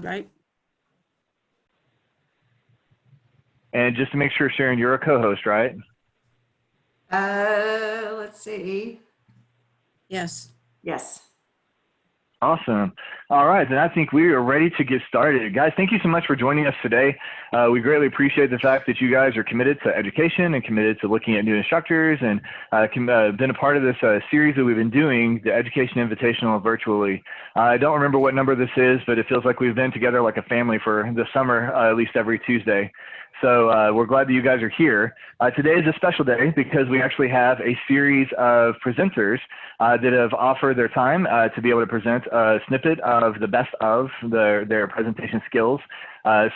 Right. And just to make sure, Sharon, you're a co-host, right? Let's see. Yes. Yes. Awesome. All right, then I think we are ready to get started. Guys, thank you so much for joining us today. We greatly appreciate the fact that you guys are committed to education and committed to looking at new instructors and been a part of this series that we've been doing, the Education Invitational virtually. I don't remember what number this is, but it feels like we've been together like a family for the summer, at least every Tuesday. So we're glad that you guys are here. Today is a special day because we actually have a series of presenters that have offered their time to be able to present a snippet of the best of their presentation skills.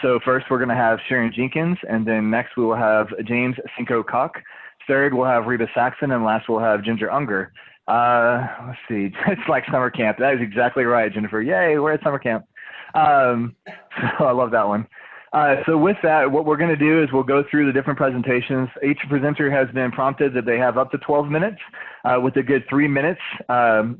So first we're going to have Sharon Jenkins, and then next we will have James Cinco-Cock. Third we'll have Reba Saxon, and last we'll have Ginger Unger. Let's see, it's like summer camp. That is exactly right, Jennifer. Yay, we're at summer camp. So I love that one. So with that, what we're going to do is we'll go through the different presentations. Each presenter has been prompted that they have up to 12 minutes with a good 3 minutes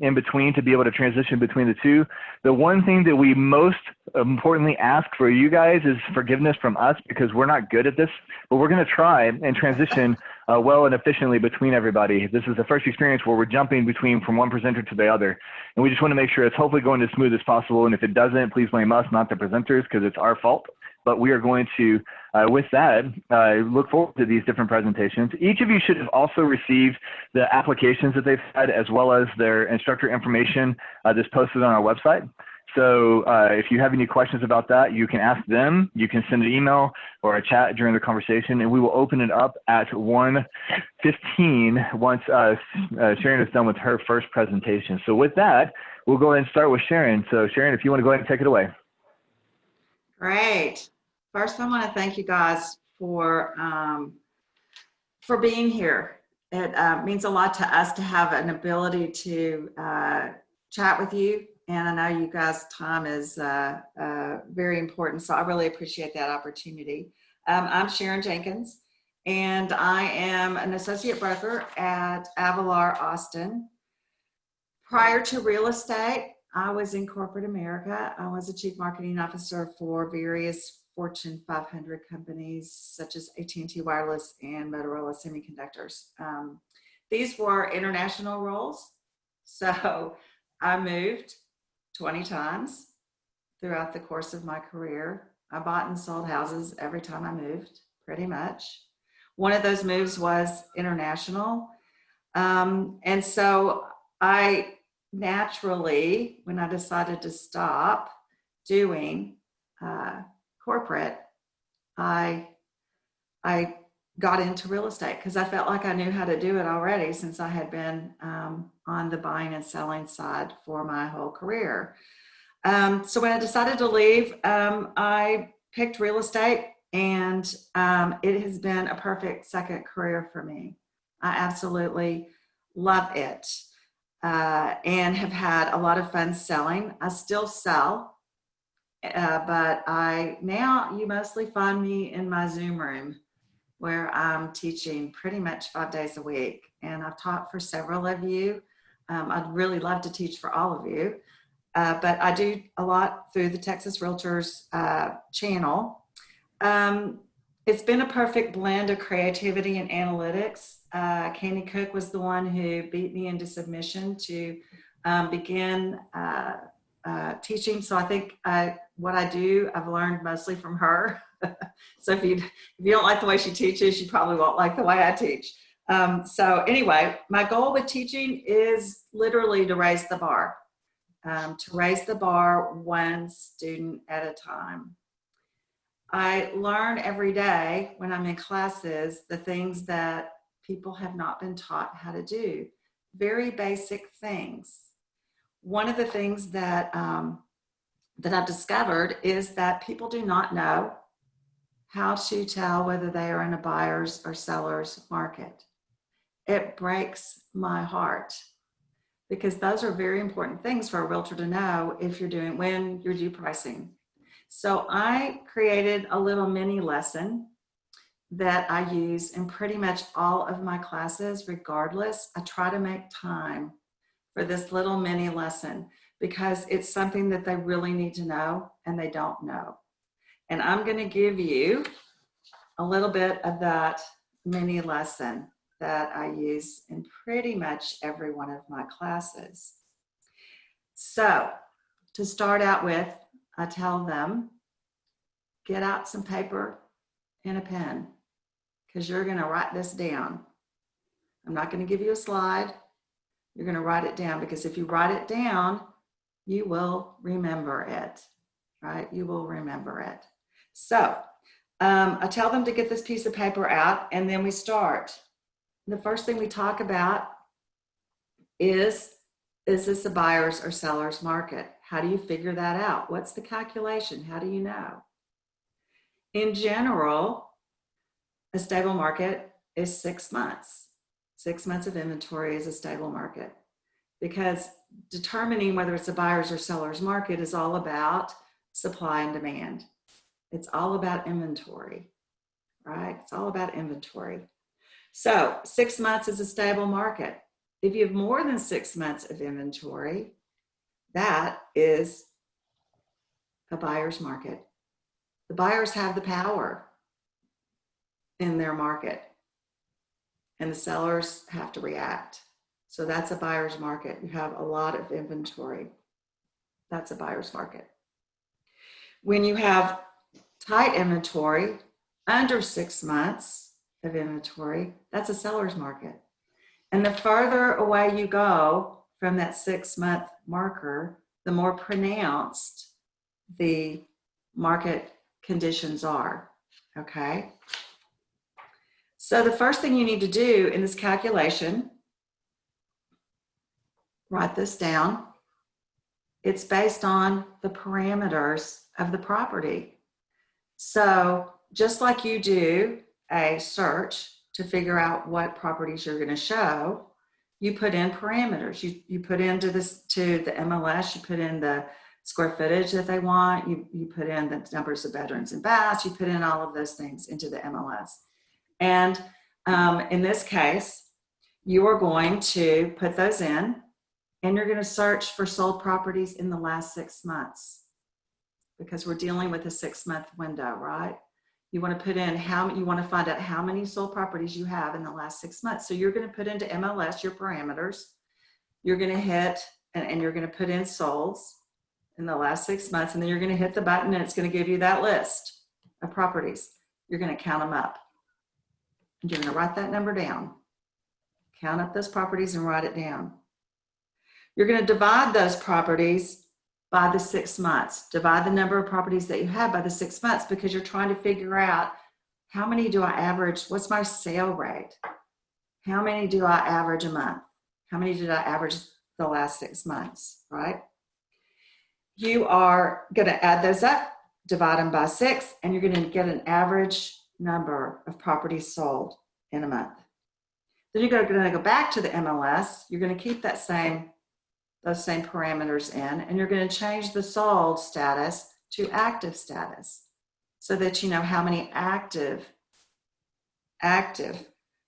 in between to be able to transition between the two. The one thing that we most importantly ask for you guys is forgiveness from us because we're not good at this, but we're going to try and transition well and efficiently between everybody. This is the first experience where we're jumping from one presenter to the other. And we just want to make sure it's hopefully going as smooth as possible. And if it doesn't, please blame us, not the presenters, because it's our fault. But we are going to, with that, look forward to these different presentations. Each of you should have also received the applications that they've had, as well as their instructor information that's posted on our website. So if you have any questions about that, you can ask them. You can send an email or a chat during the conversation, and we will open it up at 1:15 once Sharon is done with her first presentation. So with that, we'll go ahead and start with Sharon. So Sharon, if you want to go ahead and take it away. Great. First, I want to thank you guys for being here. It means a lot to us to have an ability to chat with you. And I know you guys' time is very important, so I really appreciate that opportunity. I'm Sharon Jenkins, and I am an associate broker at Avalar Austin. Prior to real estate, I was in corporate America. I was a chief marketing officer for various Fortune 500 companies such as AT&T Wireless and Motorola Semiconductors. These were international roles, so I moved 20 times throughout the course of my career. I bought and sold houses every time I moved, pretty much. One of those moves was international. And so I naturally, when I decided to stop doing corporate, I got into real estate because I felt like I knew how to do it already since I had been on the buying and selling side for my whole career. So when I decided to leave, I picked real estate, and it has been a perfect second career for me. I absolutely love it. And have had a lot of fun selling. I still sell, but now you mostly find me in my Zoom room where I'm teaching pretty much 5 days a week. And I've taught for several of you. I'd really love to teach for all of you, but I do a lot through the Texas Realtors channel. It's been a perfect blend of creativity and analytics. Candy Cook was the one who beat me into submission to begin teaching. So I think what I do, I've learned mostly from her. So if you don't like the way she teaches, you probably won't like the way I teach. So anyway, my goal with teaching is literally to raise the bar, one student at a time. I learn every day when I'm in classes the things that people have not been taught how to do, very basic things. One of the things that I've discovered is that people do not know how to tell whether they are in a buyer's or seller's market. It breaks my heart because those are very important things for a realtor to know when you're due pricing. So I created a little mini lesson that I use in pretty much all of my classes regardless. I try to make time for this little mini lesson because it's something that they really need to know and they don't know. And I'm going to give you a little bit of that mini lesson that I use in pretty much every one of my classes. So to start out with, I tell them, get out some paper and a pen, because you're going to write this down. I'm not going to give you a slide. You're going to write it down, because if you write it down, you will remember it, right? You will remember it. So I tell them to get this piece of paper out, and then we start. The first thing we talk about is this a buyer's or seller's market? How do you figure that out? What's the calculation? How do you know? In general, a stable market is 6 months. 6 months of inventory is a stable market, because determining whether it's a buyer's or seller's market is all about supply and demand. It's all about inventory, right? It's all about inventory. So 6 months is a stable market. If you have more than 6 months of inventory, that is a buyer's market. The buyers have the power in their market, and the sellers have to react. So that's a buyer's market. You have a lot of inventory. That's a buyer's market. When you have tight inventory, under 6 months of inventory, that's a seller's market. And the further away you go from that 6 month marker, the more pronounced the market conditions are, okay? So the first thing you need to do in this calculation, write this down. It's based on the parameters of the property. So just like you do a search to figure out what properties you're going to show, you put in parameters. You put into to the MLS, you put in the square footage that they want, you put in the numbers of bedrooms and baths, you put in all of those things into the MLS. And in this case, you are going to put those in, and you're going to search for sold properties in the last 6 months, because we're dealing with a 6 month window, right? You want to put in you want to find out how many sold properties you have in the last 6 months. So you're going to put into MLS your parameters. You're going to hit, and you're going to put in solds in the last 6 months, and then you're going to hit the button, and it's going to give you that list of properties. You're going to count them up, and you're going to write that number down. Count up those properties and write it down. You're going to divide those properties by the 6 months. Divide the number of properties that you have by the 6 months, because you're trying to figure out, how many do I average? What's my sale rate? How many do I average a month? How many did I average the last 6 months, right? You are going to add those up, divide them by 6, and you're going to get an average number of properties sold in a month. Then you're going to go back to the MLS. You're going to keep those same parameters in, and you're going to change the sold status to active status, so that you know how many active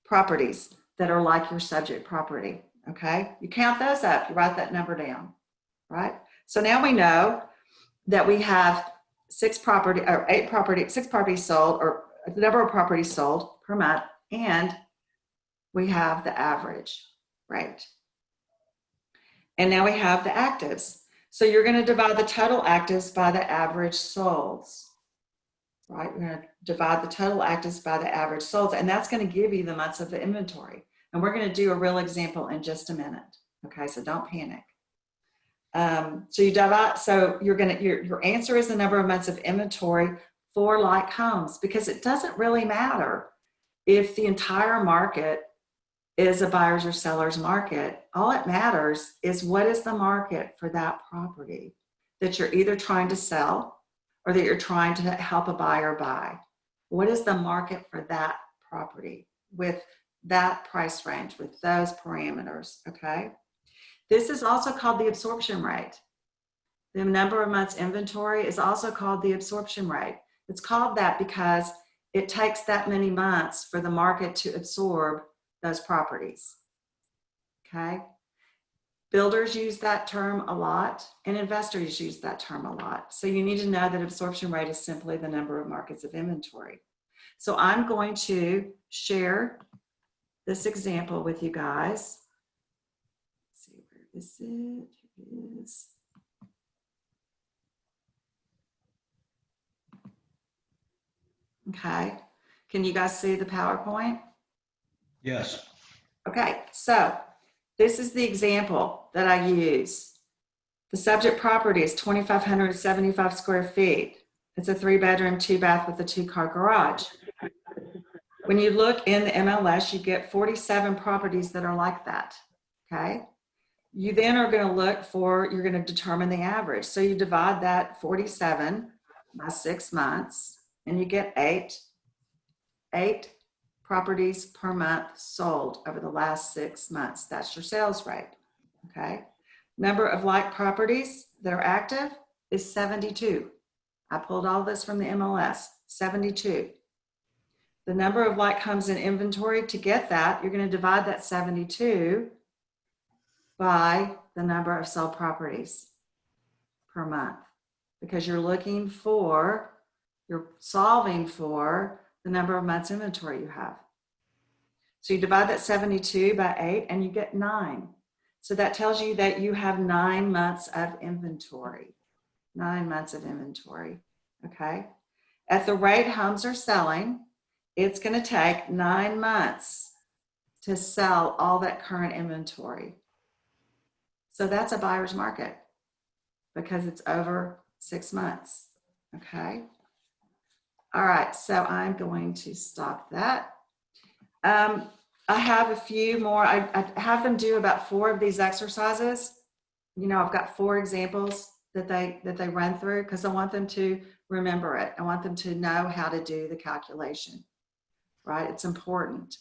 properties that are like your subject property, okay? You count those up, you write that number down, right? So now we know that we have 6 properties sold, or the number of properties sold per month, and we have the average rate. And now we have the actives. So you're going to divide the total actives by the average solds, right? We're going to divide the total actives by the average solds, and that's going to give you the months of the inventory. And we're going to do a real example in just a minute. Okay, so don't panic. So you divide. So your answer is the number of months of inventory for like homes, because it doesn't really matter if the entire market is a buyer's or seller's market. All it matters is, what is the market for that property that you're either trying to sell or that you're trying to help a buyer buy? What is the market for that property with that price range, with those parameters, okay? This is also called the absorption rate. The number of months inventory is also called the absorption rate. It's called that because it takes that many months for the market to absorb those properties, okay? Builders use that term a lot, and investors use that term a lot. So you need to know that absorption rate is simply the number of markets of inventory. So I'm going to share this example with you guys. Let's see, where is it? Here it is. Okay, can you guys see the PowerPoint? Yes. Okay, so this is the example that I use. The subject property is 2,575 square feet. It's a 3-bedroom, 2-bath with a 2-car garage. When you look in the MLS, you get 47 properties that are like that, okay? You then are gonna look for, you're gonna determine the average. So you divide that 47 by 6 months, and you get eight properties per month sold over the last 6 months. That's your sales rate, okay? Number of like properties that are active is 72. I pulled all this from the MLS, 72. The number of like homes in inventory, to get that, you're going to divide that 72 by the number of sold properties per month, because you're solving for the number of months inventory you have. So you divide that 72 by 8 and you get 9. So that tells you that you have 9 months of inventory. 9 months of inventory, okay? At the rate homes are selling, it's going to take 9 months to sell all that current inventory. So that's a buyer's market because it's over 6 months, okay? All right, so I'm going to stop that. I have a few more. I have them do about 4 of these exercises. You know, I've got 4 examples that they run through because I want them to remember it. I want them to know how to do the calculation, right? It's important.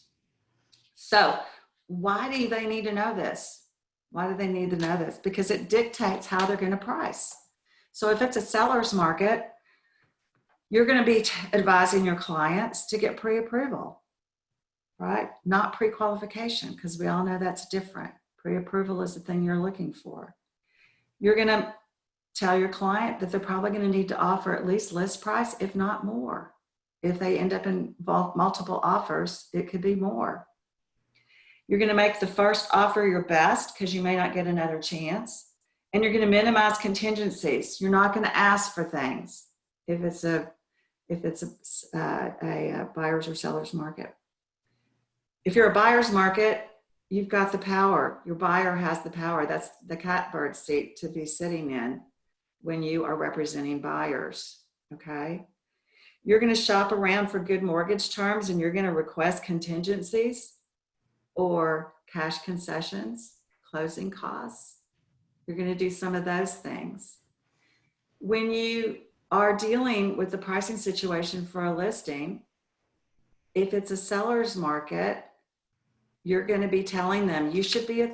So why do they need to know this? Why do they need to know this? Because it dictates how they're going to price. So if it's a seller's market, you're going to be advising your clients to get pre-approval, right? Not pre-qualification, because we all know that's different. Pre-approval is the thing you're looking for. You're going to tell your client that they're probably going to need to offer at least list price, if not more. If they end up in multiple offers, it could be more. You're going to make the first offer your best because you may not get another chance. And you're going to minimize contingencies. You're not going to ask for things if it's a buyer's or seller's market. If you're a buyer's market, you've got the power. Your buyer has the power. That's the catbird seat to be sitting in when you are representing buyers, okay? You're going to shop around for good mortgage terms, and you're going to request contingencies or cash concessions, closing costs. You're going to do some of those things. When you are dealing with the pricing situation for a listing, if it's a seller's market, you're going to be telling them, you should be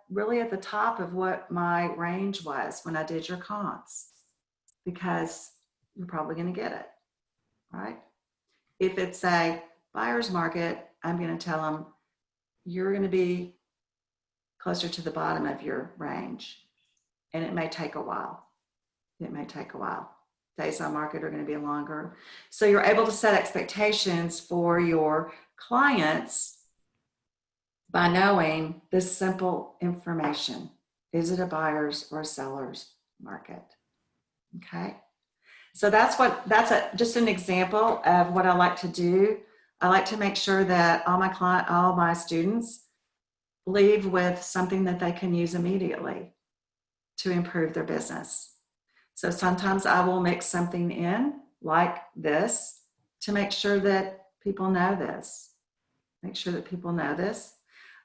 really at the top of what my range was when I did your comps, because you're probably going to get it, right? If it's a buyer's market, I'm going to tell them, you're going to be closer to the bottom of your range, and it may take a while. It may take a while. Days on market are going to be longer. So you're able to set expectations for your clients by knowing this simple information. Is it a buyer's or a seller's market? Okay. So that's just an example of what I like to do. I like to make sure that all my students leave with something that they can use immediately to improve their business. So sometimes I will mix something in like this to make sure that people know this. Make sure that people know this.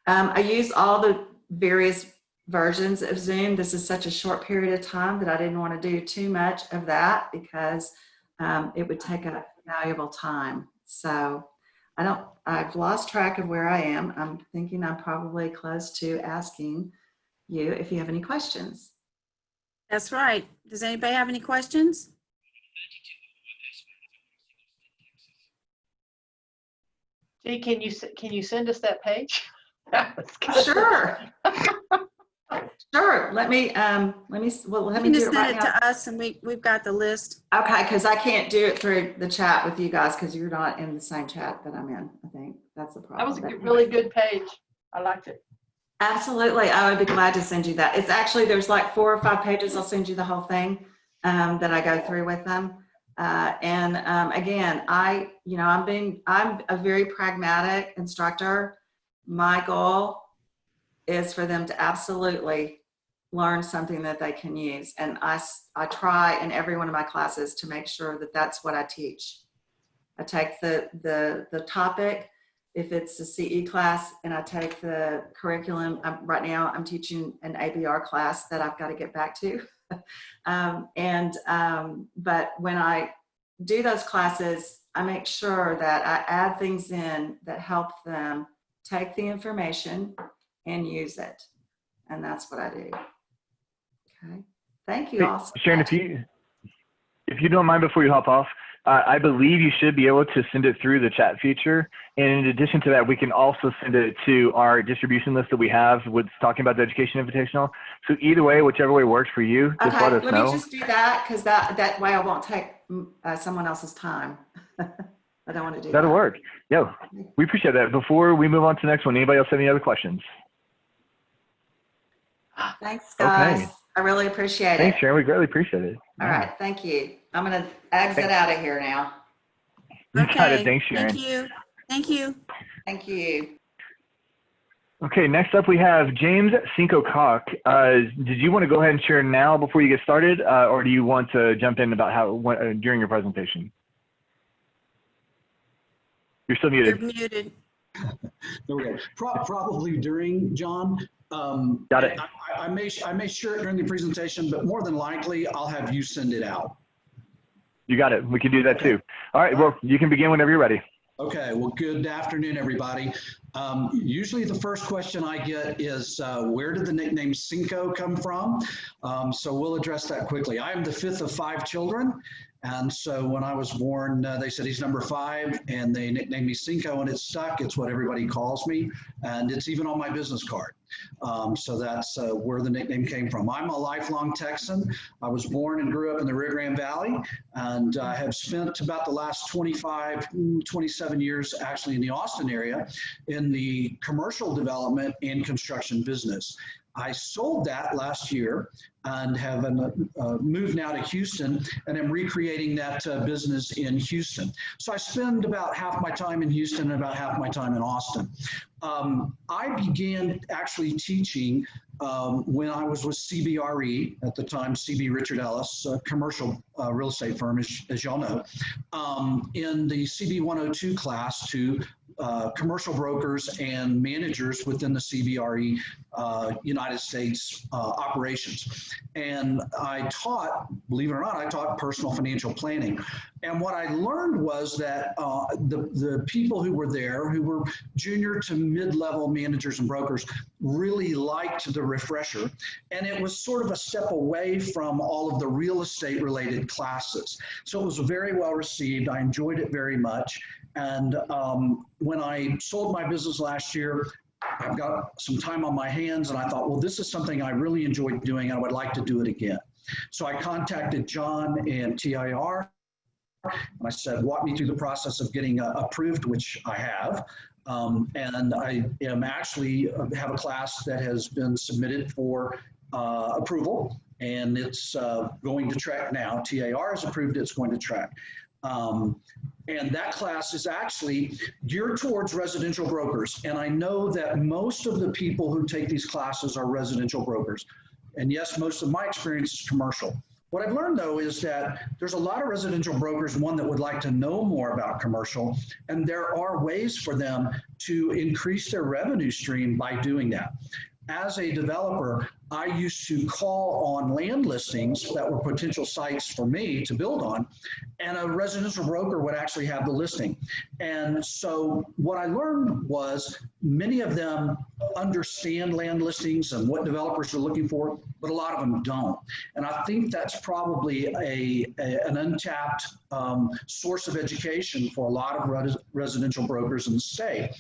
I use all the various versions of Zoom. This is such a short period of time that I didn't want to do too much of that because it would take up valuable time. So I've lost track of where I am. I'm thinking I'm probably close to asking you if you have any questions. That's right. Does anybody have any questions? Jay, can you send us that page? Sure. Sure. Let me You me can do just it send right it now. to us and we've got the list. Okay, because I can't do it through the chat with you guys because you're not in the same chat that I'm in. I think that's the That was problem. a really good page. I liked it. Absolutely. I would be glad to send you that. It's actually, there's like 4 or 5 pages. I'll send you the whole thing that I go through with them. Again, I'm a very pragmatic instructor. My goal is for them to absolutely learn something that they can use. And I try in every one of my classes to make sure that that's what I teach. I take the topic, if it's a CE class, and I take the curriculum. Right now I'm teaching an ABR class that I've got to get back to. But when I do those classes, I make sure that I add things in that help them take the information and use it. And that's what I do. Okay. Thank you Hey, all so Sharon, much. if you don't mind before you hop off, I believe you should be able to send it through the chat feature. And in addition to that, we can also send it to our distribution list that we have with talking about the Education Invitational. So either way, whichever way works for you, just Okay, let us let know. me just do that because that way I won't take someone else's time. I don't want to do That'll that. work. Yeah, we appreciate that. Before we move on to the next one, anybody else have any other questions? Thanks, guys. Okay. I really appreciate it. Thanks, Sharon. We greatly appreciate it. All right, thank you. I'm going to exit out of here now. You got Okay. it. Thanks, Sharon. Thank you. Thank you. Thank you. Okay, next up we have James Cinco-Cock. Did you want to go ahead and share now before you get started, or do you want to jump in about how during your presentation? You're still You're muted. muted. There we go. Probably during, John. Got it. I may share it during the presentation, but more than likely I'll have you send it out. You got it. We can do that too. All right, well, you can begin whenever you're ready. Okay, well, good afternoon, everybody. Usually the first question I get is, where did the nickname Cinco come from? So we'll address that quickly. I am the 5th of 5 children. And so when I was born, they said he's number 5, and they nicknamed me Cinco, and it stuck. It's what everybody calls me, and it's even on my business card. So that's where the nickname came from. I'm a lifelong Texan. I was born and grew up in the Rio Grande Valley, and I have spent about the last 27 years actually in the Austin area in the commercial development and construction business. I sold that last year and have moved now to Houston, and am recreating that business in Houston. So I spend about half my time in Houston and about half my time in Austin. I began actually teaching when I was with CBRE, at the time CB Richard Ellis, a commercial real estate firm, as y'all know, in the CB 102 class to commercial brokers and managers within the CBRE United States operations. And I taught, believe it or not, I taught personal financial planning. And what I learned was that the people who were there, who were junior to mid-level managers and brokers, really liked the refresher. And it was sort of a step away from all of the real estate related classes. So it was very well received. I enjoyed it very much. And when I sold my business last year, I've got some time on my hands, and I thought, well, this is something I really enjoyed doing. I would like to do it again. So I contacted John and TIR, and I said, walk me through the process of getting approved, which I have. And I am actually have a class that has been submitted for approval, and it's going to TREC now. TAR has approved it, it's going to TREC. And that class is actually geared towards residential brokers. And I know that most of the people who take these classes are residential brokers. And yes, most of my experience is commercial. What I've learned though is that there's a lot of residential brokers, one, that would like to know more about commercial, and there are ways for them to increase their revenue stream by doing that. As a developer, I used to call on land listings that were potential sites for me to build on, and a residential broker would actually have the listing. And so what I learned was many of them understand land listings and what developers are looking for, but a lot of them don't. And I think that's probably an untapped source of education for a lot of residential brokers in the state.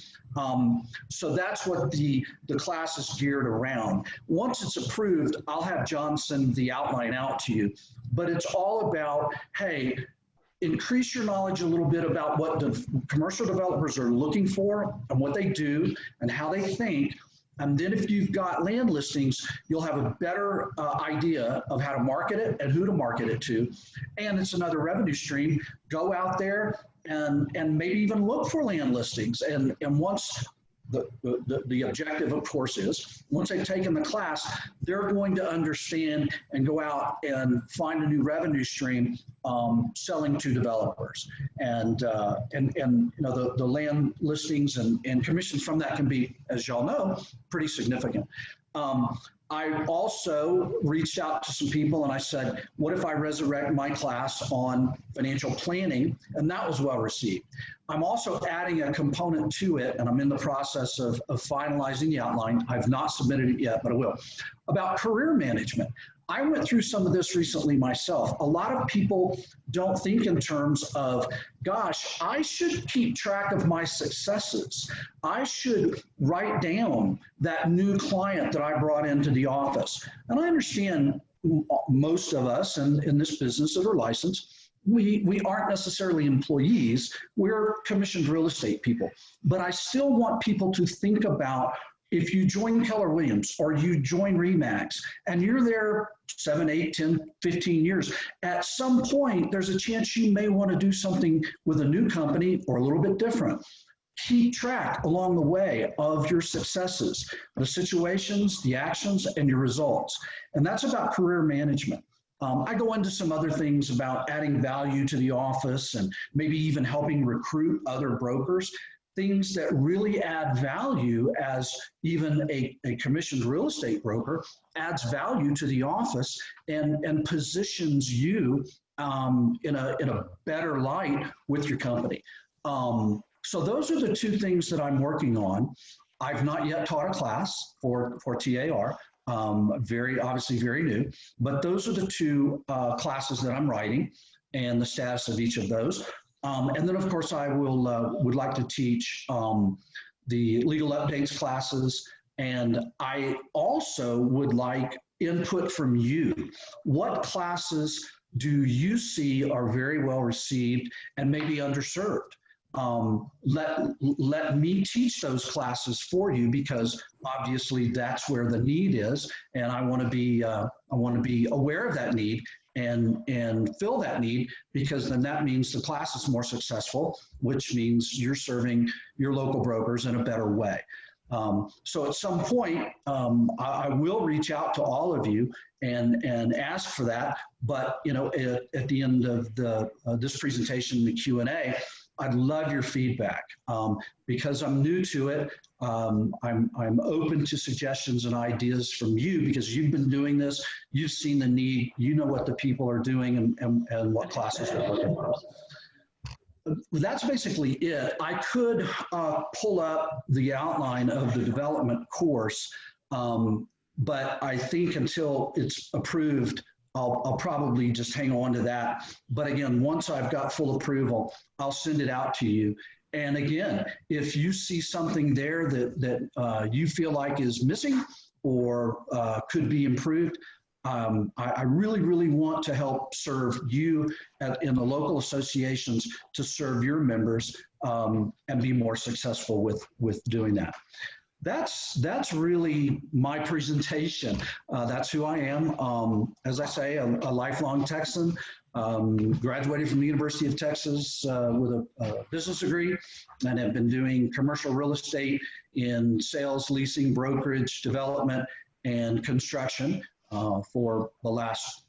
So that's what the class is geared around. Once it's approved, I'll have John send the outline out to you. But it's all about, hey, increase your knowledge a little bit about what the commercial developers are looking for and what they do and how they think. And then if you've got land listings, you'll have a better idea of how to market it and who to market it to. And it's another revenue stream. Go out there and maybe even look for land listings. And once the objective, of course, is once they've taken the class, they're going to understand and go out and find a new revenue stream selling to developers. And you know, the land listings and commissions from that can be, as y'all know, pretty significant. I also reached out to some people and I said, what if I resurrect my class on financial planning? And that was well received. I'm also adding a component to it, and I'm in the process of finalizing the outline. I've not submitted it yet, but I will. About career management. I went through some of this recently myself. A lot of people don't think in terms of, gosh, I should keep track of my successes. I should write down that new client that I brought into the office. And I understand most of us in this business that are licensed, we aren't necessarily employees. We're commissioned real estate people. But I still want people to think about, if you join Keller Williams or you join REMAX and you're there 7, 8, 10, 15 years, at some point, there's a chance you may want to do something with a new company or a little bit different. Keep track along the way of your successes, the situations, the actions, and your results. And that's about career management. I go into some other things about adding value to the office and maybe even helping recruit other brokers. Things that really add value, as even a commissioned real estate broker adds value to the office and positions you in a better light with your company. So those are the two things that I'm working on. I've not yet taught a class for TAR, obviously very new, but those are the two classes that I'm writing and the status of each of those. And then, of course, I would like to teach the legal updates classes, and I also would like input from you. What classes do you see are very well received and maybe underserved? Let me teach those classes for you, because obviously that's where the need is, and I want to be aware of that need and fill that need, because then that means the class is more successful, which means you're serving your local brokers in a better way. So at some point, I will reach out to all of you and ask for that. But you know, at the end of this presentation, the Q&A, I'd love your feedback, because I'm new to it. I'm open to suggestions and ideas from you, because you've been doing this, you've seen the need, you know what the people are doing and what classes they're looking for. That's basically it. I could pull up the outline of the development course, but I think until it's approved, I'll probably just hang on to that. But again, once I've got full approval, I'll send it out to you. And again, if you see something there that you feel like is missing or could be improved, I really, really want to help serve you in the local associations to serve your members and be more successful with doing that. That's really my presentation. That's who I am. As I say, a lifelong Texan, graduated from the University of Texas with a business degree, and have been doing commercial real estate in sales, leasing, brokerage, development, and construction for the last,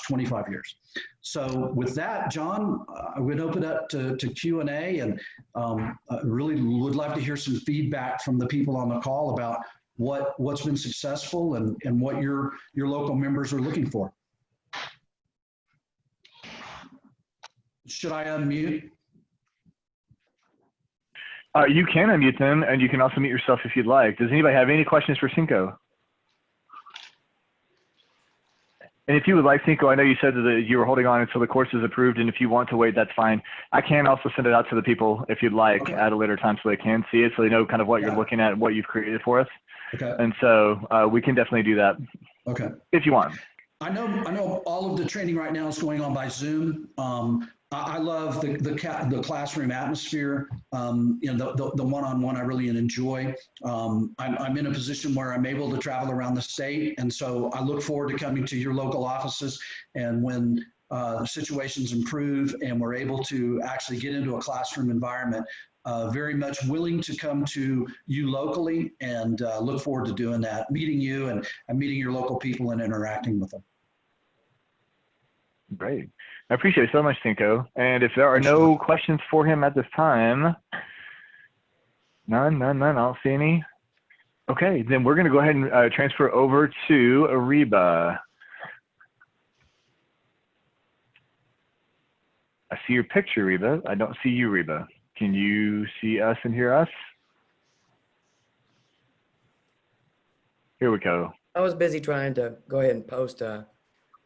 25 years. So with that, John, I would open up to Q&A, and I really would love to hear some feedback from the people on the call about what's been successful and what your local members are looking for. Should I unmute? You can unmute them, and you can also mute yourself if you'd like. Does anybody have any questions for Cinco? And if you would like, Cinco, I know you said that you were holding on until the course is approved, and if you want to wait, that's fine. I can also send it out to the people if you'd like at a later time so they can see it, so they know kind of what you're looking at and what you've created for us. Okay. And so we can definitely do that if you want. I know all of the training right now is going on by Zoom. I love the classroom atmosphere. The one-on-one I really enjoy. I'm in a position where I'm able to travel around the state, and so I look forward to coming to your local offices. And when situations improve and we're able to actually get into a classroom environment, very much willing to come to you locally, and look forward to doing that, meeting you and meeting your local people and interacting with them. Great. I appreciate it so much, Cinco. And if there are no questions for him at this time, none, I don't see any. Okay, then we're going to go ahead and transfer over to Reba. I see your picture, Reba. I don't see you, Reba. Can you see us and hear us? Here we go. I was busy trying to go ahead and post the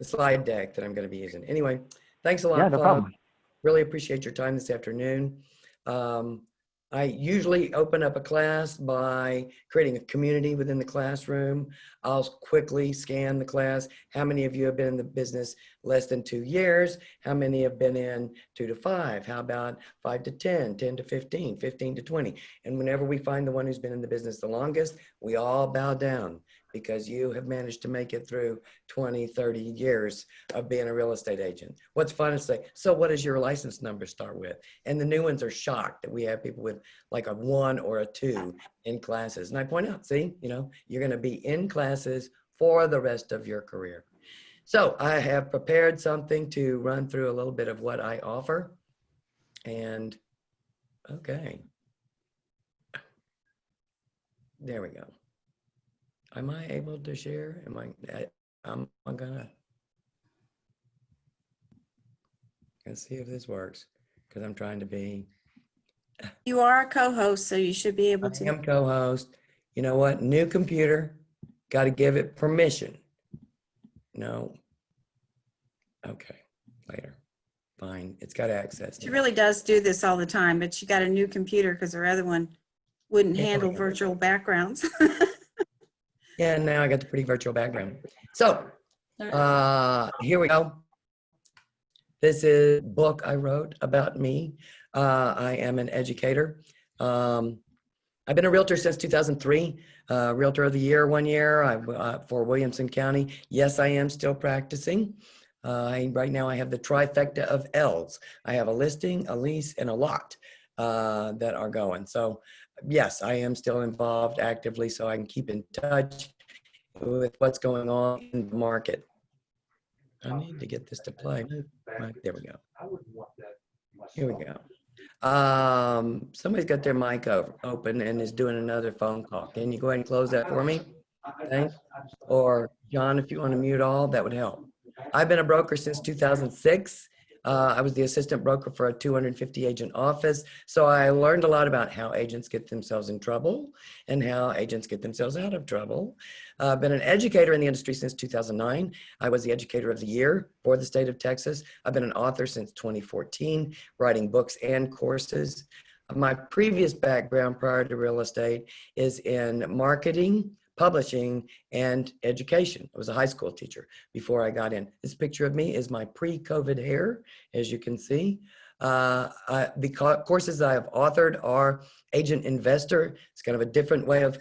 slide deck that I'm going to be using. Anyway, thanks a lot. Yeah, no problem. Really appreciate your time this afternoon. I usually open up a class by creating a community within the classroom. I'll quickly scan the class. How many of you have been in the business less than 2 years? How many have been in 2 to 5? How about 5 to 10, 10 to 15, 15 to 20? And whenever we find the one who's been in the business the longest, we all bow down, because you have managed to make it through 20, 30 years of being a real estate agent. What's fun is say, so what does your license number start with? And the new ones are shocked that we have people with like a 1 or a 2 in classes. And I point out, see, you're gonna be in classes for the rest of your career. So I have prepared something to run through a little bit of what I offer. And okay, there we go. Am I able to share? I'm gonna, let's see if this works, because I'm trying to be. You are a co-host, so you should be able I to. am co-host. You know what? New computer, got to give it permission. No. Okay, later. Fine, it's got access. She really does do this all the time, but she got a new computer because her other one wouldn't Yeah. handle virtual backgrounds. Yeah, now I got the pretty virtual background. So here we go. This is a book I wrote about me. I am an educator. I've been a realtor since 2003, Realtor of the Year 1 year for Williamson County. Yes, I am still practicing. Right now I have the trifecta of L's. I have a listing, a lease, and a lot that are going. So yes, I am still involved actively, so I can keep in touch with what's going on in the market. I need to get this to play. Right, there we go. Here we go. Somebody's got their mic open and is doing another phone call. Can you go ahead and close that for me? Thanks. Or John, if you want to mute all, that would help. I've been a broker since 2006. I was the assistant broker for a 250 agent office. So I learned a lot about how agents get themselves in trouble and how agents get themselves out of trouble. I've been an educator in the industry since 2009. I was the educator of the year for the state of Texas. I've been an author since 2014, writing books and courses. My previous background prior to real estate is in marketing, publishing, and education. I was a high school teacher before I got in. This picture of me is my pre-COVID hair, as you can see. The courses I have authored are Agent Investor. It's kind of a different way of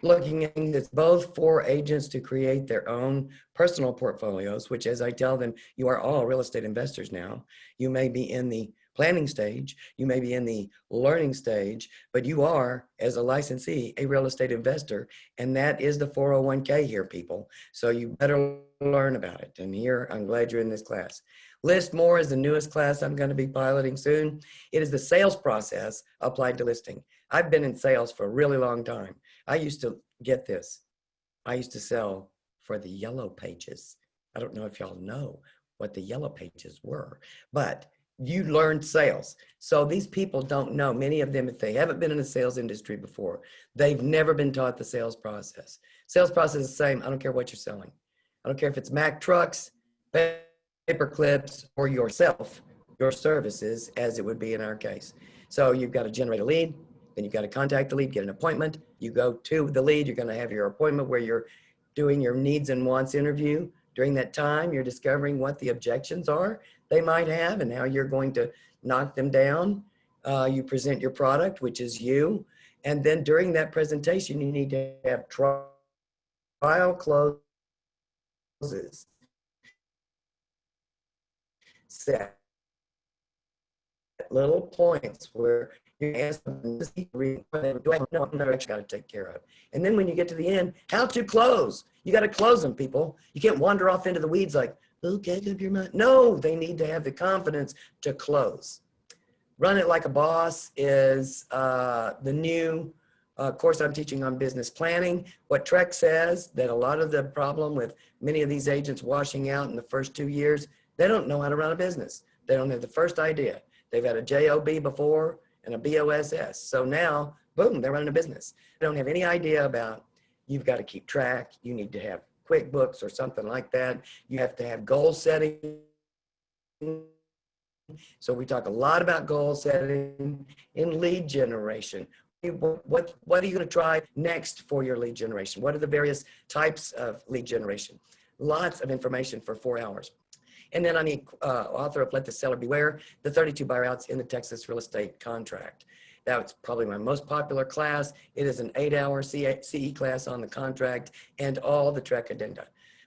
looking at things. It's both for agents to create their own personal portfolios, which, as I tell them, you are all real estate investors now. You may be in the planning stage, you may be in the learning stage, but you are, as a licensee, a real estate investor, and that is the 401k here, people. So you better learn about it. And here, I'm glad you're in this class. List More is the newest class I'm going to be piloting soon. It is the sales process applied to listing. I've been in sales for a really long time. I used to, get this, I used to sell for the yellow pages. I don't know if y'all know what the yellow pages were, but you learned sales. So these people don't know, many of them, if they haven't been in the sales industry before, they've never been taught the sales process. Sales process is the same. I don't care what you're selling. I don't care if it's Mack trucks, paper clips, or yourself, your services, as it would be in our case. So you've got to generate a lead, then you've got to contact the lead, get an appointment. You go to the lead, you're going to have your appointment where you're doing your needs and wants interview. During that time, you're discovering what the objections are they might have and how you're going to knock them down. You present your product, which is you. And then during that presentation, you need to have trial closes set. Little points where you ask them, do I know I'm not actually got to take care of? And then when you get to the end, how to close. You got to close them, people. You can't wander off into the weeds like, okay, up your mind. No, they need to have the confidence to close. Run it like a boss is the new course I'm teaching on business planning. What TREC says that a lot of the problem with many of these agents washing out in the first 2 years, they don't know how to run a business. They don't have the first idea. They've had a JOB before and a BOSS. So now, boom, they're running a business. They don't have any idea about, you've got to keep track. You need to have QuickBooks or something like that. You have to have goal setting. So we talk a lot about goal setting in lead generation. What are you going to try next for your lead generation? What are the various types of lead generation? Lots of information for 4 hours. And then I'm the author of Let the Seller Beware, the 32 buyer outs in the Texas real estate contract. That's probably my most popular class. It is an 8-hour CE class on the contract and all the TREC addenda.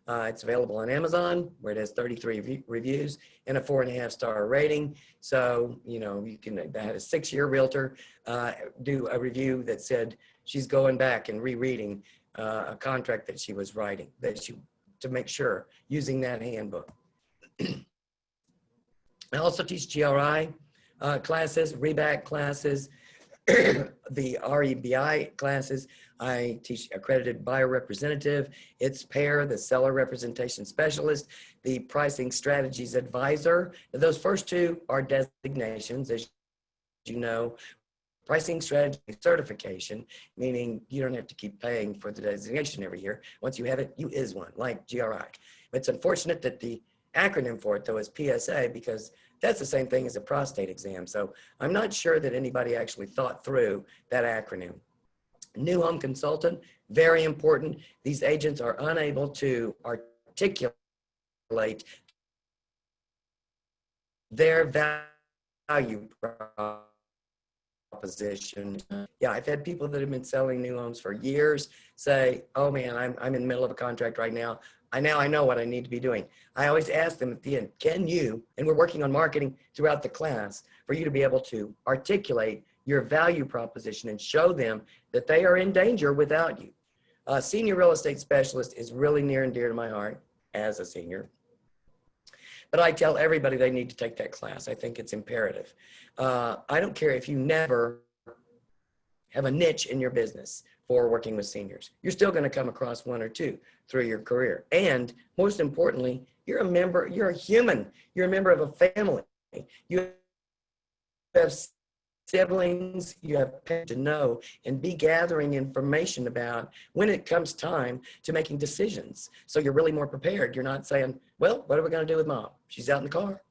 It's available on Amazon, where it has 33 reviews and a 4.5-star rating. So, you know, you can, I had a 6-year realtor do a review that said she's going back and rereading a contract that she was writing, to make sure, using that handbook. I also teach GRI classes, REBAC classes, the REBI classes. I teach accredited buyer representative, its pair, the seller representation specialist, the pricing strategies advisor. Those first two are designations, as you know. Pricing strategy certification, meaning you don't have to keep paying for the designation every year. Once you have it, you is one, like GRI. It's unfortunate that the acronym for it, though, is PSA, because that's the same thing as a prostate exam. So I'm not sure that anybody actually thought through that acronym. New home consultant, very important. These agents are unable to articulate their value proposition. Yeah, I've had people that have been selling new homes for years say, oh man, I'm in the middle of a contract right now. I know what I need to be doing. I always ask them at the end, can you, and we're working on marketing throughout the class, for you to be able to articulate your value proposition and show them that they are in danger without you. A senior real estate specialist is really near and dear to my heart as a senior. But I tell everybody they need to take that class. I think it's imperative. I don't care if you never have a niche in your business for working with seniors. You're still going to come across one or two through your career. And most importantly, you're a member, you're a human. You're a member of a family. You have siblings, you have parents to know and be gathering information about when it comes time to making decisions. So you're really more prepared. You're not saying, well, what are we going to do with mom? She's out in the car.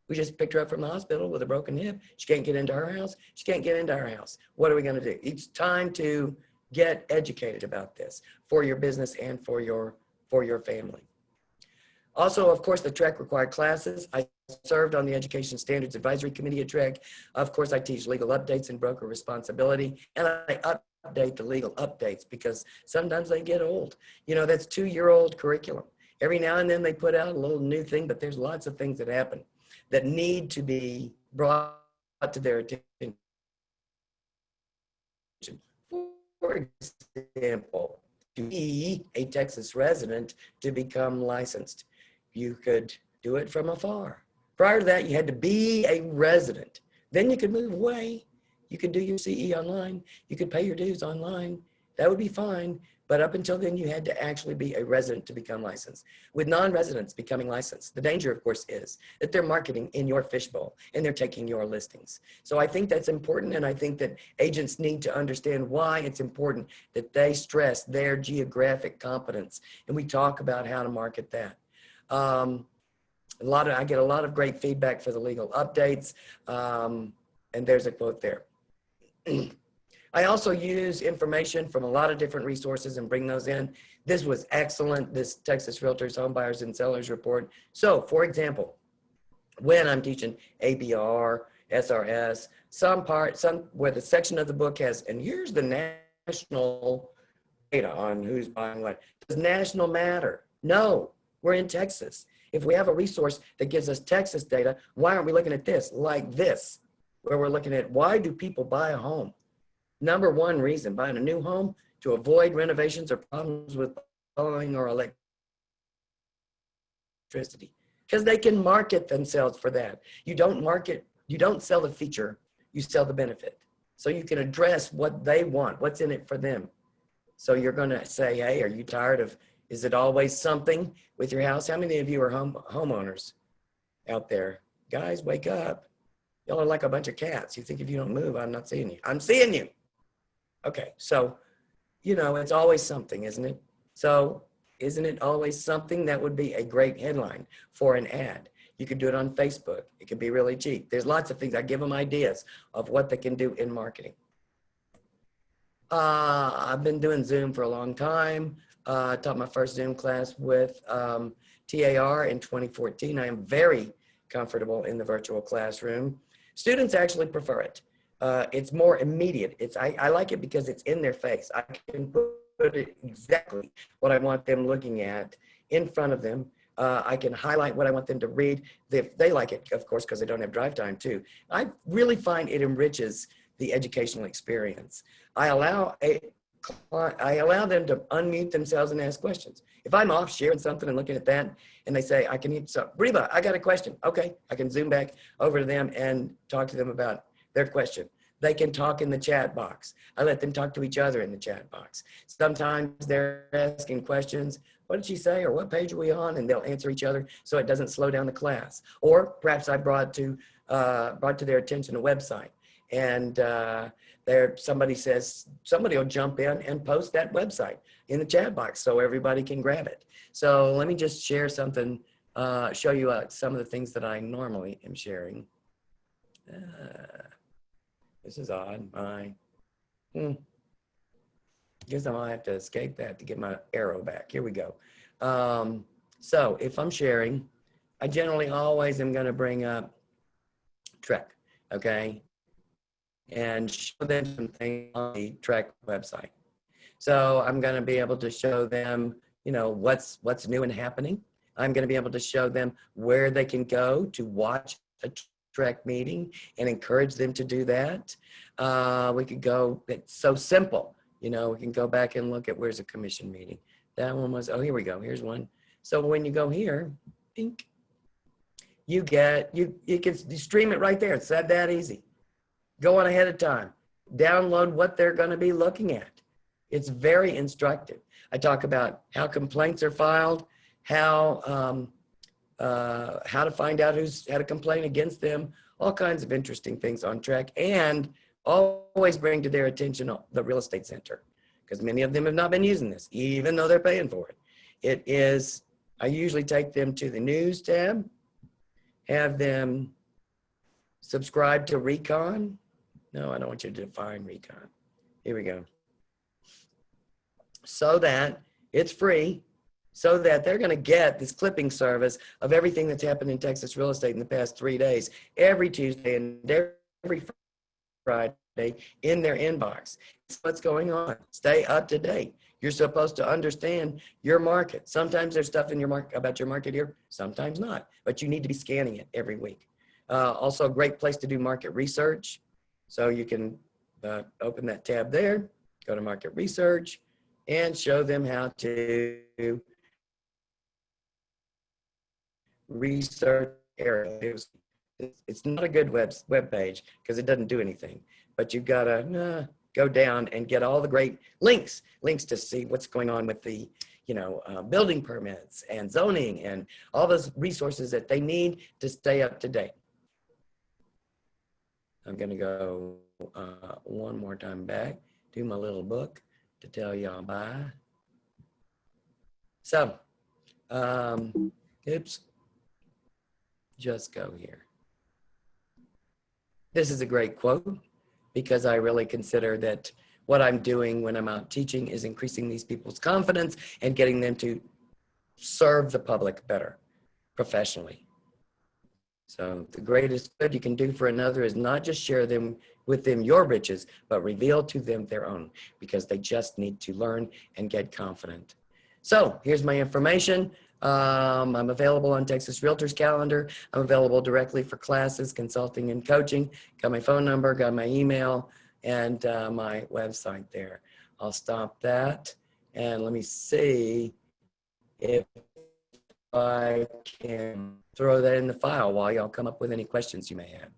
We just picked her up from the hospital with a broken hip. She can't get into her house. She can't get into our house. What are we going to do? It's time to get educated about this for your business and for your family. Also, of course, the TREC-Required classes. I served on the Education Standards Advisory Committee at TREC. Of course, I teach legal updates and broker responsibility, and I update the legal updates because sometimes they get old. You know, that's 2-year-old curriculum. Every now and then they put out a little new thing, but there's lots of things that happen that need to be brought to their attention. For example, to be a Texas resident to become licensed, you could do it from afar. Prior to that, you had to be a resident. Then you could move away. You could do your CE online. You could pay your dues online. that would be fine. But up until then, you had to actually be a resident to become licensed. With non-residents becoming licensed, the danger, of course, is that they're marketing in your fishbowl and they're taking your listings. So I think that's important, and I think that agents need to understand why it's important that they stress their geographic competence, and we talk about how to market that. I get a lot of great feedback for the legal updates, and there's a quote there. I also use information from a lot of different resources and bring those in. This was excellent, this Texas Realtors Home Buyers and Sellers Report. So, for example, when I'm teaching ABR, SRS, where the section of the book has, and here's the national data on who's buying what. Does national matter? No, we're in Texas. If we have a resource that gives us Texas data, why aren't we looking at this, like this, where we're looking at why do people buy a home? Number one reason, buying a new home, to avoid renovations or problems with plumbing or electricity, because they can market themselves for that. You don't sell the feature, you sell the benefit. So you can address what they want, what's in it for them. So you're going to say, hey, are you tired of, is it always something with your house? How many of you are homeowners out there? Guys, wake up. Y'all are like a bunch of cats. You think if you don't move, I'm not seeing you. I'm seeing you. Okay, so, it's always something, isn't it? So isn't it always something? That would be a great headline for an ad. You could do it on Facebook. It could be really cheap. There's lots of things. I give them ideas of what they can do in marketing. I've been doing Zoom for a long time. I taught my first Zoom class with TAR in 2014. I am very comfortable in the virtual classroom. Students actually prefer it. It's more immediate. I like it because it's in their face. I can put it exactly what I want them looking at in front of them. I can highlight what I want them to read. If they like it, of course, because they don't have drive time too. I really find it enriches the educational experience. I allow them to unmute themselves and ask questions. If I'm off sharing something and looking at that and they say, Reba, I got a question. Okay, I can zoom back over to them and talk to them about their question. They can talk in the chat box. I let them talk to each other in the chat box. Sometimes they're asking questions. What did she say? Or what page are we on? And they'll answer each other so it doesn't slow down the class. Or perhaps I brought to their attention a website. And somebody will jump in and post that website in the chat box so everybody can grab it. So let me just share something, show you some of the things that I normally am sharing. This is odd. Guess I might have to escape that to get my arrow back. Here we go. So if I'm sharing, I generally always am going to bring up TREC, okay? And show them some things on the TREC website. So I'm going to be able to show them, what's new and happening. I'm going to be able to show them where they can go to watch a TREC meeting and encourage them to do that. We could go, it's so simple. We can go back and look at where's a commission meeting. That one was, here we go. Here's one. So when you go here, pink, you can stream it right there. It's that easy. Go on ahead of time. Download what they're going to be looking at. It's very instructive. I talk about how complaints are filed, how to find out who's had a complaint against them, all kinds of interesting things on TREC, and always bring to their attention the real estate center, because many of them have not been using this, even though they're paying for it. I usually take them to the news tab, have them subscribe to Recon. No, I don't want you to define Recon. Here we go. So that it's free, so that they're going to get this clipping service of everything that's happened in Texas real estate in the past 3 days, every Tuesday and every Friday in their inbox. It's what's going on. Stay up to date. You're supposed to understand your market. Sometimes there's stuff in your market about your market here, sometimes not, but you need to be scanning it every week. Also a great place to do market research. So you can open that tab there, go to market research, and show them how to research areas. It's not a good web page because it doesn't do anything, but you've got to, go down and get all the great links to see what's going on with the, building permits and zoning and all those resources that they need to stay up to date. I'm going to go one more time back to my little book to tell y'all bye. So, oops, just go here. This is a great quote because I really consider that what I'm doing when I'm out teaching is increasing these people's confidence and getting them to serve the public better professionally. So the greatest good you can do for another is not just share them with them your riches, but reveal to them their own, because they just need to learn and get confident. So here's my information. I'm available on Texas Realtors Calendar. I'm available directly for classes, consulting, and coaching. Got my phone number, got my email, and my website there. I'll stop that. And let me see if I can throw that in the file while y'all come up with any questions you may have.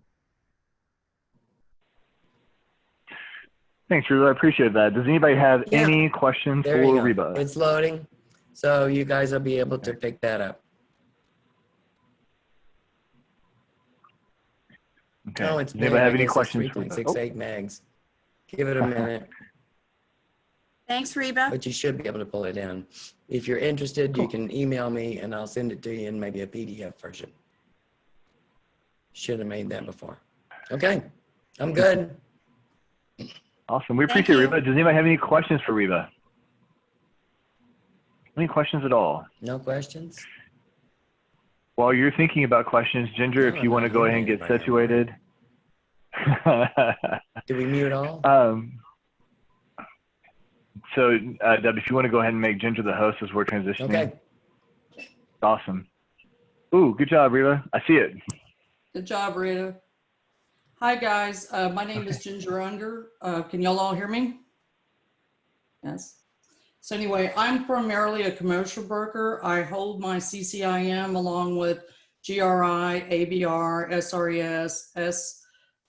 Thanks, Reba. I appreciate that. Does anybody have any questions There you for go. Reba? It's loading, so you guys will be able to pick that up. Okay. Oh, it's Does anybody have any it's questions for Reba? 3.68 megs. Give it a minute, Thanks, Reba. but you should be able to pull it down. If you're interested, you can email me and I'll send it to you in maybe a PDF version. Should have made that before. Okay, I'm good. Awesome. We Thank appreciate it, you. Reba. Does anybody have any questions for Reba? Any questions at all? No questions? While you're thinking about questions, Ginger, No, if I'm you want to not go hearing ahead and get anybody situated. Do we mute all? So, Deb, if you want to go ahead and make Ginger the host as we're transitioning. Okay. Awesome. Ooh, good job, Reba. I see it. Good job, Rita. Hi, guys. My name is Ginger Unger. Can y'all all hear me? Yes. So anyway, I'm primarily a commercial broker. I hold my CCIM along with GRI, ABR, SRES,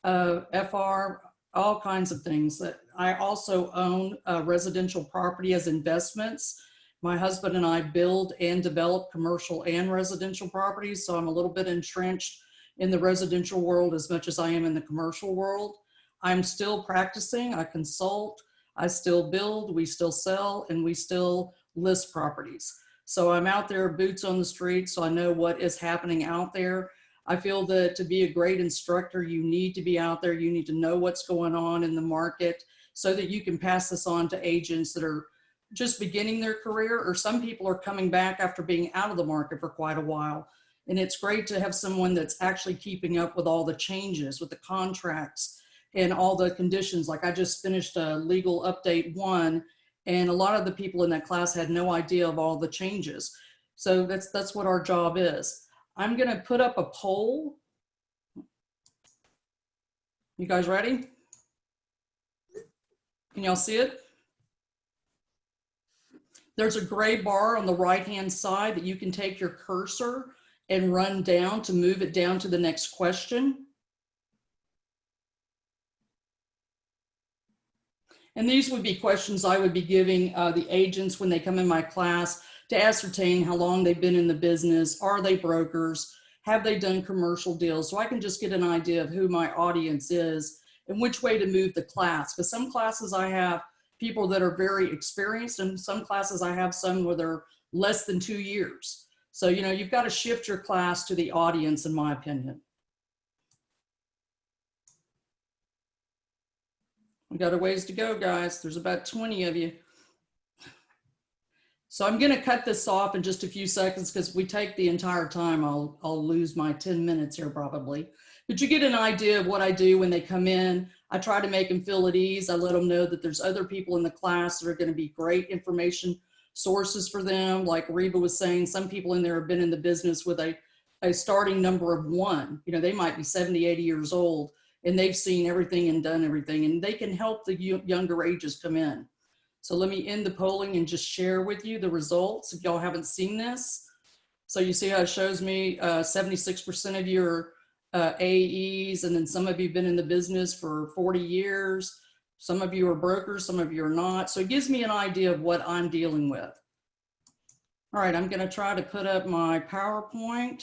FR, all kinds of things. That I also own residential property as investments. My husband and I build and develop commercial and residential properties, so I'm a little bit entrenched in the residential world as much as I am in the commercial world. I'm still practicing, I consult, I still build, we still sell, and we still list properties. So I'm out there, boots on the street, so I know what is happening out there. I feel that to be a great instructor, you need to be out there, you need to know what's going on in the market so that you can pass this on to agents that are just beginning their career, or some people are coming back after being out of the market for quite a while. And it's great to have someone that's actually keeping up with all the changes, with the contracts and all the conditions. Like I just finished a legal update 1, and a lot of the people in that class had no idea of all the changes. So that's what our job is. I'm gonna put up a poll. You guys ready? Can y'all see it? There's a gray bar on the right-hand side that you can take your cursor and run down to move it down to the next question. And these would be questions I would be giving the agents when they come in my class to ascertain how long they've been in the business. Are they brokers? Have they done commercial deals? So I can just get an idea of who my audience is and which way to move the class. Because some classes I have people that are very experienced, and some classes I have some where they're less than 2 years. So, you know, you've got to shift your class to the audience, in my opinion. We got a ways to go, guys. There's about 20 of you. So I'm going to cut this off in just a few seconds because if we take the entire time, I'll lose my 10 minutes here probably. But you get an idea of what I do when they come in. I try to make them feel at ease. I let them know that there's other people in the class that are going to be great information sources for them. Like Reba was saying, some people in there have been in the business with a starting number of 1. You know, they might be 70, 80 years old, and they've seen everything and done everything, and they can help the younger ages come in. So let me end the polling and just share with you the results if y'all haven't seen this. So you see how it shows me 76% of you are AEs, and then some of you have been in the business for 40 years. Some of you are brokers, some of you are not. So it gives me an idea of what I'm dealing with. All right, I'm going to try to put up my PowerPoint.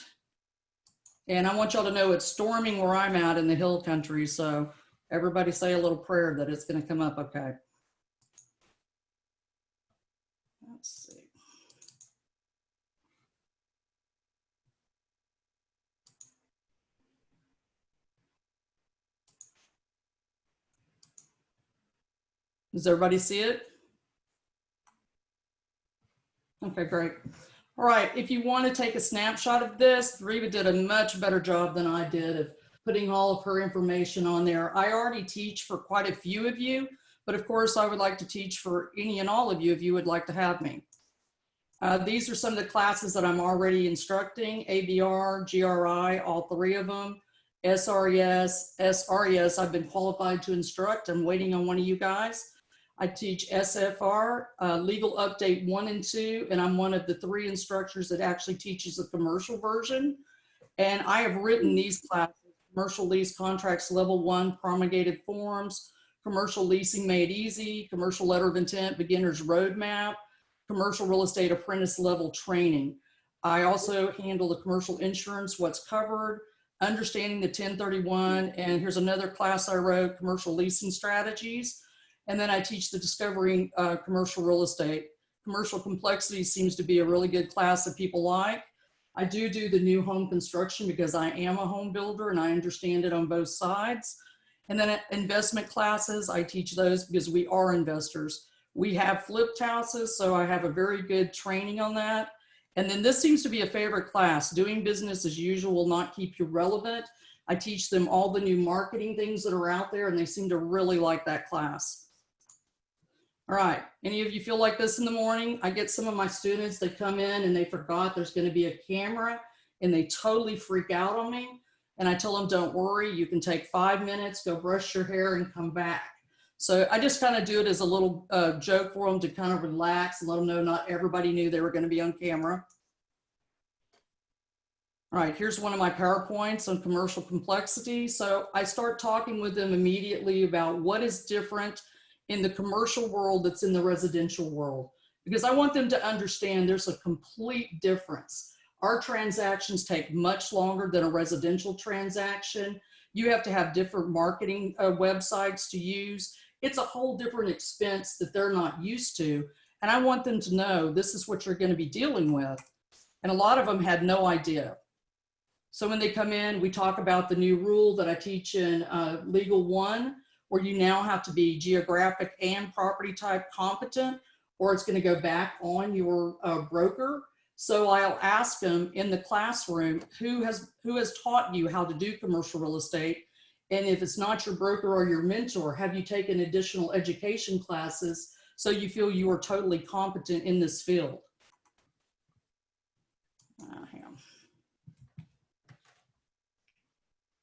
And I want y'all to know it's storming where I'm at in the hill country. So everybody say a little prayer that it's going to come up okay. Let's see. Does everybody see it? Okay, great. All right, if you want to take a snapshot of this, Reba did a much better job than I did of putting all of her information on there. I already teach for quite a few of you, but of course I would like to teach for any and all of you if you would like to have me. These are some of the classes that I'm already instructing: ABR, GRI, all three of them, SRES, SRES I've been qualified to instruct. I'm waiting on one of you guys. I teach SFR, Legal Update 1 and 2, and I'm one of the 3 instructors that actually teaches the commercial version. And I have written these classes: Commercial Lease Contracts Level 1, Promulgated Forms, Commercial Leasing Made Easy, Commercial Letter of Intent, Beginner's Roadmap, Commercial Real Estate Apprentice Level Training. I also handle the commercial insurance, what's covered, understanding the 1031, and here's another class I wrote, Commercial Leasing Strategies. And then I teach the Discovering Commercial Real Estate. Commercial Complexity seems to be a really good class that people like. I do the new home construction because I am a home builder and I understand it on both sides. And then investment classes, I teach those because we are investors. We have flipped houses, so I have a very good training on that. And then this seems to be a favorite class: Doing Business as Usual Will Not Keep You Relevant. I teach them all the new marketing things that are out there, and they seem to really like that class. All right, any of you feel like this in the morning? I get some of my students, they come in and they forgot there's going to be a camera and they totally freak out on me. And I tell them, don't worry, you can take 5 minutes, go brush your hair and come back. So I just kind of do it as a little joke for them to kind of relax and let them know not everybody knew they were going to be on camera. All right, here's one of my PowerPoints on commercial complexity. So I start talking with them immediately about what is different in the commercial world that's in the residential world, because I want them to understand there's a complete difference. Our transactions take much longer than a residential transaction. You have to have different marketing websites to use. It's a whole different expense that they're not used to. And I want them to know this is what you're going to be dealing with. And a lot of them had no idea. So when they come in, we talk about the new rule that I teach in Legal 1, where you now have to be geographic and property type competent, or it's going to go back on your broker. So I'll ask them in the classroom, who has taught you how to do commercial real estate? And if it's not your broker or your mentor, have you taken additional education classes so you feel you are totally competent in this field?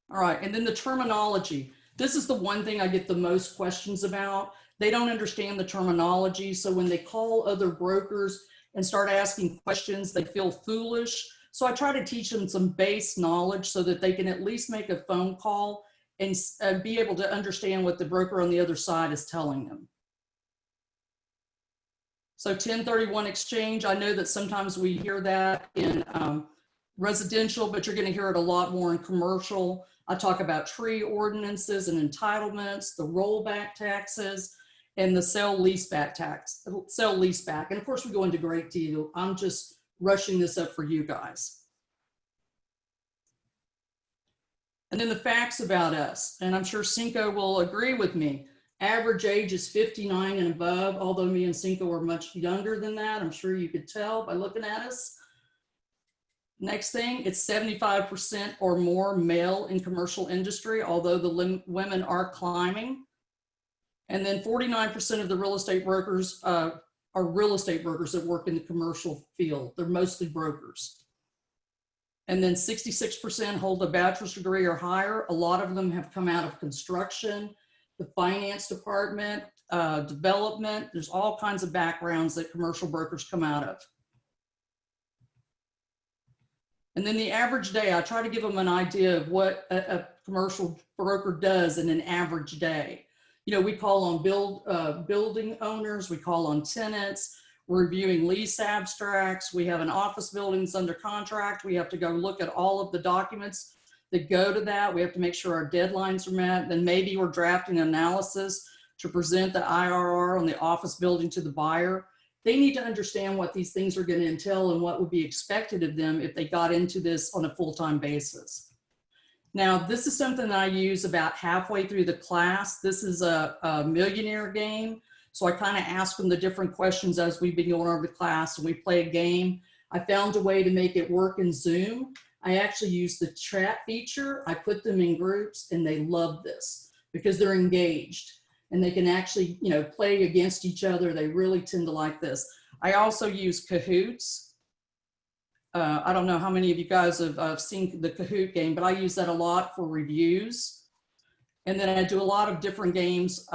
All right, and then the terminology. This is the one thing I get the most questions about. They don't understand the terminology. So when they call other brokers and start asking questions, they feel foolish. So I try to teach them some base knowledge so that they can at least make a phone call and be able to understand what the broker on the other side is telling them. So 1031 exchange, I know that sometimes we hear that in residential, but you're going to hear it a lot more in commercial. I talk about tree ordinances and entitlements, the rollback taxes, and the sell leaseback tax, sell leaseback. And of course, we go into great detail. I'm just rushing this up for you guys. And then the facts about us, and I'm sure Cinco will agree with me. Average age is 59 and above, although me and Cinco are much younger than that. I'm sure you could tell by looking at us. Next thing, it's 75% or more male in commercial industry, although the women are climbing. And then 49% of the real estate brokers are real estate brokers that work in the commercial field. They're mostly brokers. And then 66% hold a bachelor's degree or higher. A lot of them have come out of construction, the finance department, development. There's all kinds of backgrounds that commercial brokers come out of. And then the average day, I try to give them an idea of what a commercial broker does in an average day. We call on building owners, we call on tenants, we're reviewing lease abstracts, we have an office buildings under contract, we have to go look at all of the documents that go to that, we have to make sure our deadlines are met, then maybe we're drafting analysis to present the IRR on the office building to the buyer. They need to understand what these things are going to entail and what would be expected of them if they got into this on a full-time basis. Now, this is something that I use about halfway through the class. This is a millionaire game. So I kind of ask them the different questions as we've been going over the class, and we play a game. I found a way to make it work in Zoom. I actually use the chat feature. I put them in groups, and they love this because they're engaged and they can actually, play against each other. They really tend to like this. I also use Kahoots. I don't know how many of you guys have seen the Kahoot game, but I use that a lot for reviews. And then I do a lot of different games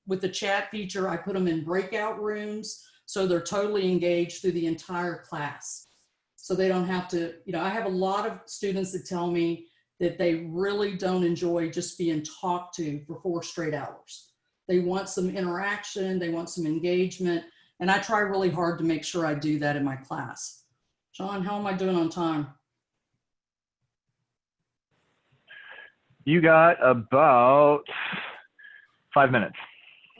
with the chat feature. I put them in breakout rooms, so they're totally engaged through the entire class. So they don't have to, I have a lot of students that tell me that they really don't enjoy just being talked to for 4 straight hours. They want some interaction, they want some engagement, and I try really hard to make sure I do that in my class. John, how am I doing on time? You got about 5 minutes.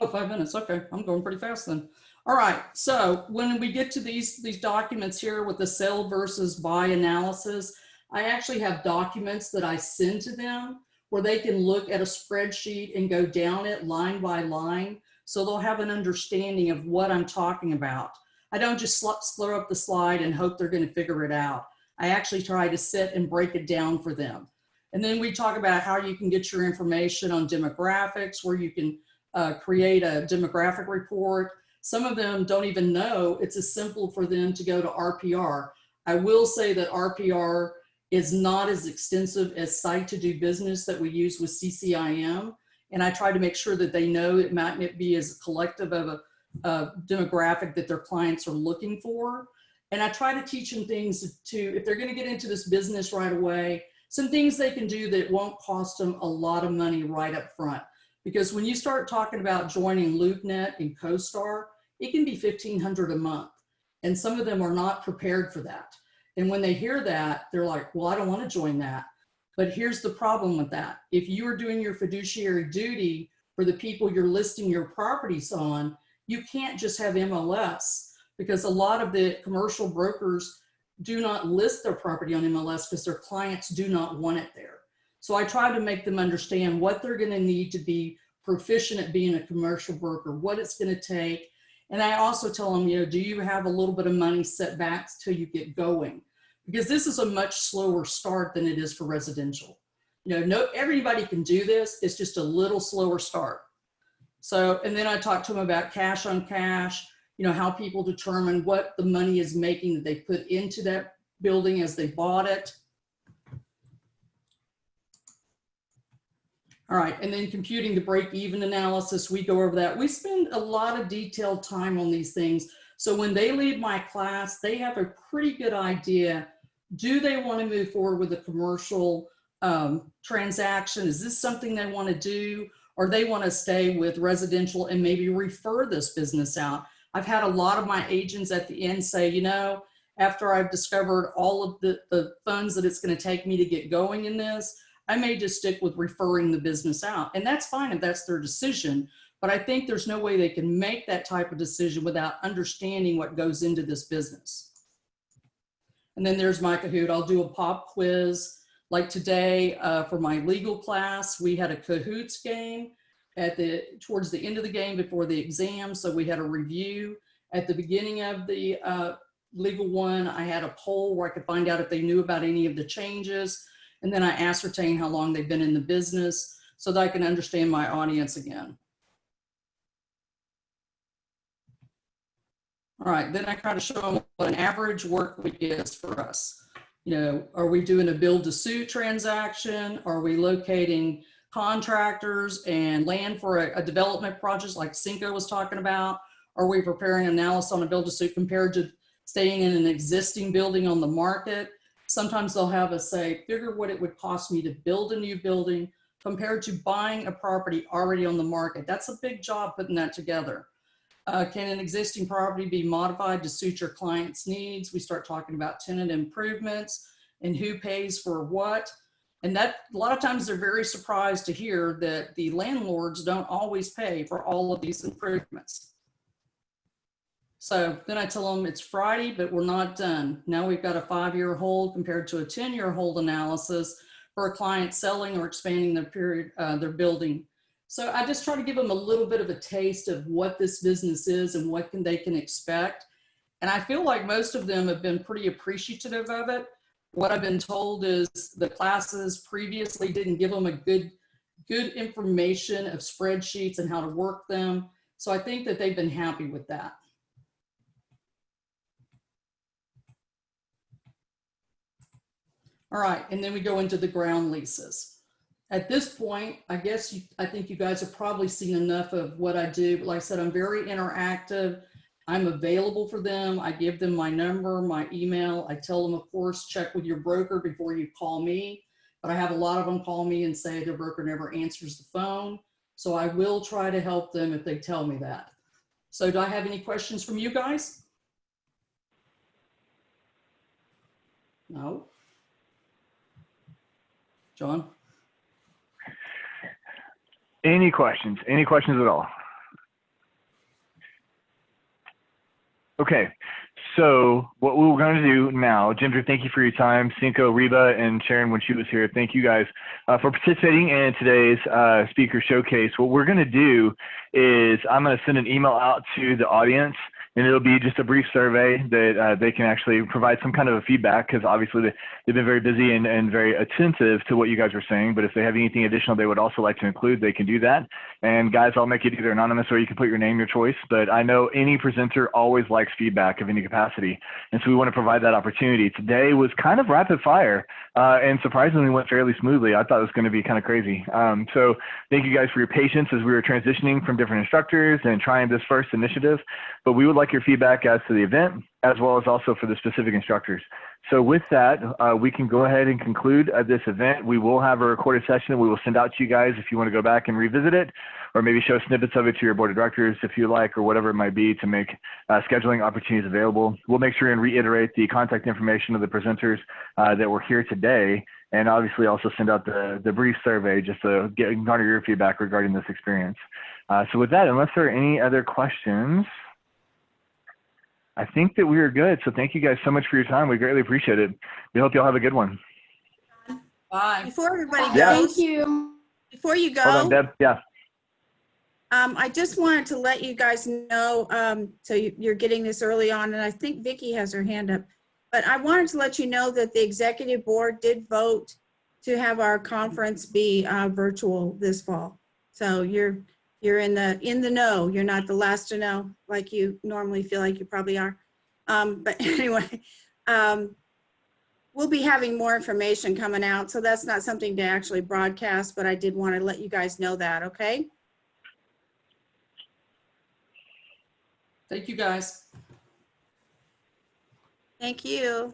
Oh, 5 minutes. Okay, I'm going pretty fast then. All right, so when we get to these documents here with the sell versus buy analysis, I actually have documents that I send to them where they can look at a spreadsheet and go down it line by line. So they'll have an understanding of what I'm talking about. I don't just throw up the slide and hope they're going to figure it out. I actually try to sit and break it down for them. And then we talk about how you can get your information on demographics, where you can create a demographic report. Some of them don't even know it's as simple for them to go to RPR. I will say that RPR is not as extensive as Site to Do Business that we use with CCIM. And I try to make sure that they know it might be as collective of a demographic that their clients are looking for. And I try to teach them things if they're going to get into this business right away, some things they can do that won't cost them a lot of money right up front. Because when you start talking about joining LoopNet and CoStar, it can be $1,500 a month. And some of them are not prepared for that. And when they hear that, they're like, well, I don't want to join that. But here's the problem with that. If you are doing your fiduciary duty for the people you're listing your properties on, you can't just have MLS, because a lot of the commercial brokers do not list their property on MLS because their clients do not want it there. So I try to make them understand what they're going to need to be proficient at being a commercial broker, what it's going to take. And I also tell them, do you have a little bit of money set back till you get going? Because this is a much slower start than it is for residential. Everybody can do this. It's just a little slower start. So, and then I talk to them about cash on cash, how people determine what the money is making that they put into that building as they bought it. All right, and then computing the break-even analysis, we go over that. We spend a lot of detailed time on these things. So when they leave my class, they have a pretty good idea. Do they want to move forward with a commercial transaction? Is this something they want to do? Or they want to stay with residential and maybe refer this business out? I've had a lot of my agents at the end say, after I've discovered all of the funds that it's going to take me to get going in this, I may just stick with referring the business out. And that's fine if that's their decision. But I think there's no way they can make that type of decision without understanding what goes into this business. And then there's my Kahoot. I'll do a pop quiz. Like today for my legal class, we had a Kahoots game towards the end of the game before the exam. So we had a review. At the beginning of the legal one, I had a poll where I could find out if they knew about any of the changes. And then I ascertain how long they've been in the business so that I can understand my audience again. All right, then I try to show them what an average work week is for us. Are we doing a build to suit transaction? Are we locating contractors and land for a development project like Cinco was talking about? Are we preparing analysis on a build to suit compared to staying in an existing building on the market? Sometimes they'll have us say, figure what it would cost me to build a new building compared to buying a property already on the market. That's a big job putting that together. Can an existing property be modified to suit your client's needs? We start talking about tenant improvements and who pays for what. And that, a lot of times they're very surprised to hear that the landlords don't always pay for all of these improvements. So then I tell them it's Friday, but we're not done. Now we've got a 5-year hold compared to a 10-year hold analysis for a client selling or expanding their building. So I just try to give them a little bit of a taste of what this business is and what they can expect. And I feel like most of them have been pretty appreciative of it. What I've been told is the classes previously didn't give them a good information of spreadsheets and how to work them. So I think that they've been happy with that. All right, and then we go into the ground leases. At this point, I think you guys have probably seen enough of what I do. But like I said, I'm very interactive. I'm available for them. I give them my number, my email. I tell them, of course, check with your broker before you call me. But I have a lot of them call me and say their broker never answers the phone. So I will try to help them if they tell me that. So do I have any questions from you guys? No? John? Any questions? Any questions at all? Okay, so what we're going to do now, Ginger, thank you for your time. Cinco, Reba, and Sharon, when she was here, thank you guys for participating in today's speaker showcase. What we're going to do is I'm going to send an email out to the audience, and it'll be just a brief survey that they can actually provide some kind of a feedback, because obviously they've been very busy and very attentive to what you guys are saying. But if they have anything additional they would also like to include, they can do that. And guys, I'll make it either anonymous or you can put your name, your choice. But I know any presenter always likes feedback of any capacity. And so we want to provide that opportunity. Today was kind of rapid fire and surprisingly went fairly smoothly. I thought it was going to be kind of crazy. So thank you guys for your patience as we were transitioning from different instructors and trying this first initiative. But we would like your feedback as to the event, as well as also for the specific instructors. So with that, we can go ahead and conclude this event. We will have a recorded session we will send out to you guys if you want to go back and revisit it, or maybe show snippets of it to your board of directors if you like, or whatever it might be to make scheduling opportunities available. We'll make sure and reiterate the contact information of the presenters that were here today, and obviously also send out the brief survey just to garner your feedback regarding this experience. So with that, unless there are any other questions, I think that we are good. So thank you guys so much for your time. We greatly appreciate it. We hope y'all have a good one. Bye. Before everybody goes, Yeah. Thank you. before you go, Hold on, Deb. Yeah. I just wanted to let you guys know, so you're getting this early on, and I think Vicki has her hand up, but I wanted to let you know that the executive board did vote to have our conference be virtual this fall. So you're in the know. You're not the last to know like you normally feel like you probably are. But anyway, we'll be having more information coming out. So that's not something to actually broadcast, but I did want to let you guys know that, okay? Thank you, guys. Thank you.